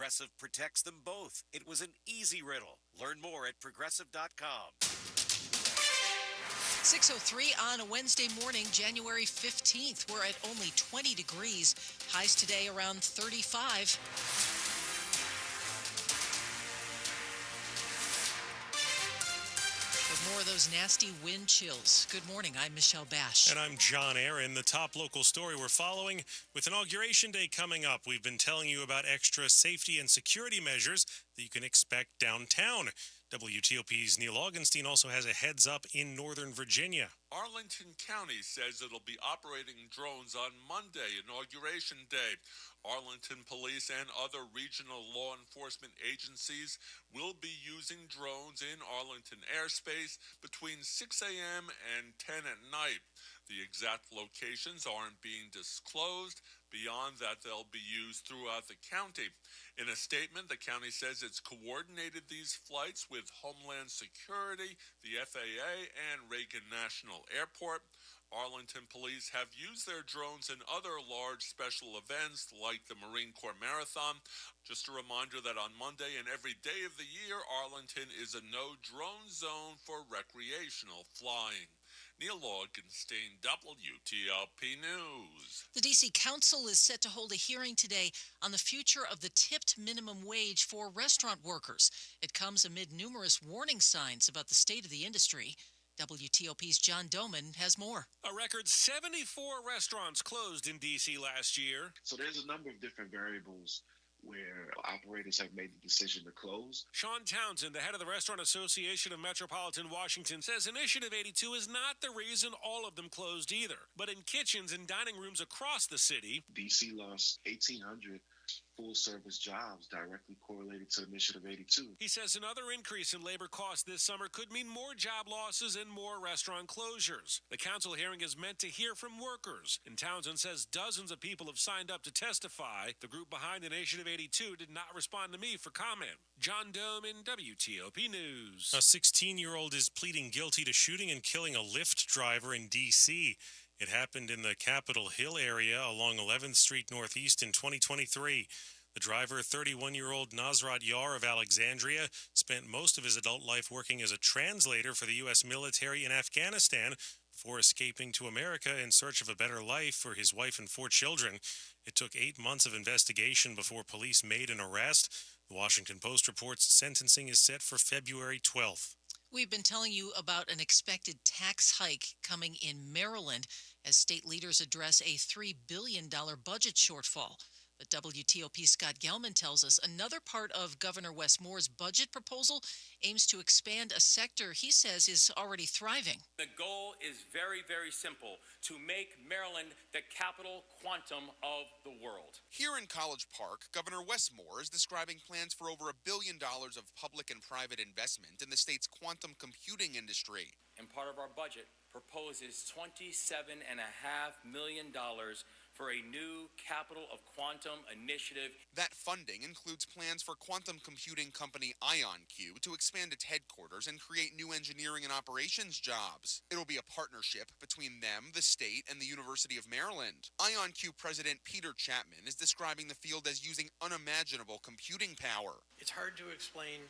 Progressive protects them both. It was an easy riddle. Learn more at progressive.com. 6:03 on a Wednesday morning, January 15th. We're at only 20 degrees. Highs today around 35. With more of those nasty wind chills. Good morning, I'm Michelle Basch. And I'm John Aaron. The top local story we're following, with Inauguration Day coming up, we've been telling you about extra safety and security measures that you can expect downtown. WTOP's Neil Augenstein also has a heads up in Northern Virginia. Arlington County says it'll be operating drones on Monday, Inauguration Day. Arlington Police and other regional law enforcement agencies will be using drones in Arlington airspace between 6 a.m. and 10 at night. The exact locations aren't being disclosed. Beyond that, they'll be used throughout the county. In a statement, the county says it's coordinated these flights with Homeland Security, the FAA, and Reagan National Airport. Arlington Police have used their drones in other large special events like the Marine Corps Marathon. Just a reminder that on Monday and every day of the year, Arlington is a no-drone zone for recreational flying. Neil Augenstein, WTOP News. The D.C. Council is set to hold a hearing today on the future of the tipped minimum wage for restaurant workers. It comes amid numerous warning signs about the state of the industry. WTOP's John Doman has more. A record 74 restaurants closed in D.C. last year. So there's a number of different variables where operators have made the decision to close. Sean Townsend, the head of the Restaurant Association of Metropolitan Washington, says Initiative 82 is not the reason all of them closed either. But in kitchens and dining rooms across the city, D.C. lost 1,800 full-service jobs directly correlated to Initiative 82. He says another increase in labor costs this summer could mean more job losses and more restaurant closures. The council hearing is meant to hear from workers, and Townsend says dozens of people have signed up to testify. The group behind Initiative 82 did not respond to me for comment. John Doman, WTOP News. A 16-year-old is pleading guilty to shooting and killing a Lyft driver in D.C. It happened in the Capitol Hill area along 11th Street Northeast in 2023. The driver, 31-year-old Nasrat Yar of Alexandria, spent most of his adult life working as a translator for the U.S. military in Afghanistan before escaping to America in search of a better life for his wife and 4 children. It took 8 months of investigation before police made an arrest. The Washington Post reports sentencing is set for February 12th. We've been telling you about an expected tax hike coming in Maryland as state leaders address a $3 billion budget shortfall. But WTOP's Scott Gelman tells us another part of Governor Wes Moore's budget proposal aims to expand a sector he says is already thriving. The goal is very, very simple: to make Maryland the capital quantum of the world. Here in College Park, Governor Wes Moore is describing plans for over $1 billion of public and private investment in the state's quantum computing industry. And part of our budget proposes $27.5 million for a new Capital of Quantum initiative. That funding includes plans for quantum computing company IonQ to expand its headquarters and create new engineering and operations jobs. It'll be a partnership between them, the state, and the University of Maryland. IonQ President Peter Chapman is describing the field as using unimaginable computing power. It's hard to explain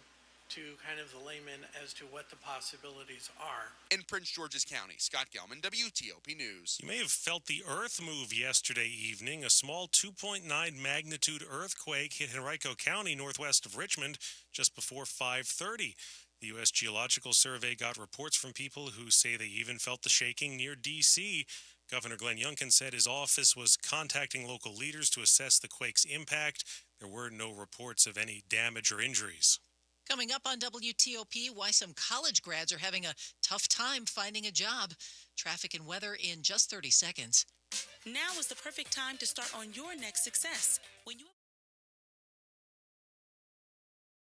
to kind of the layman as to what the possibilities are. In Prince George's County, Scott Gelman, WTOP News. You may have felt the earth move yesterday evening. A small 2.9 magnitude earthquake hit Henrico County northwest of Richmond just before 5:30. The U.S. Geological Survey got reports from people who say they even felt the shaking near D.C. Governor Glenn Youngkin said his office was contacting local leaders to assess the quake's impact. There were no reports of any damage or injuries. Coming up on WTOP, why some college grads are having a tough time finding a job. Traffic and weather in just 30 seconds. Now is the perfect time to start on your next success. When you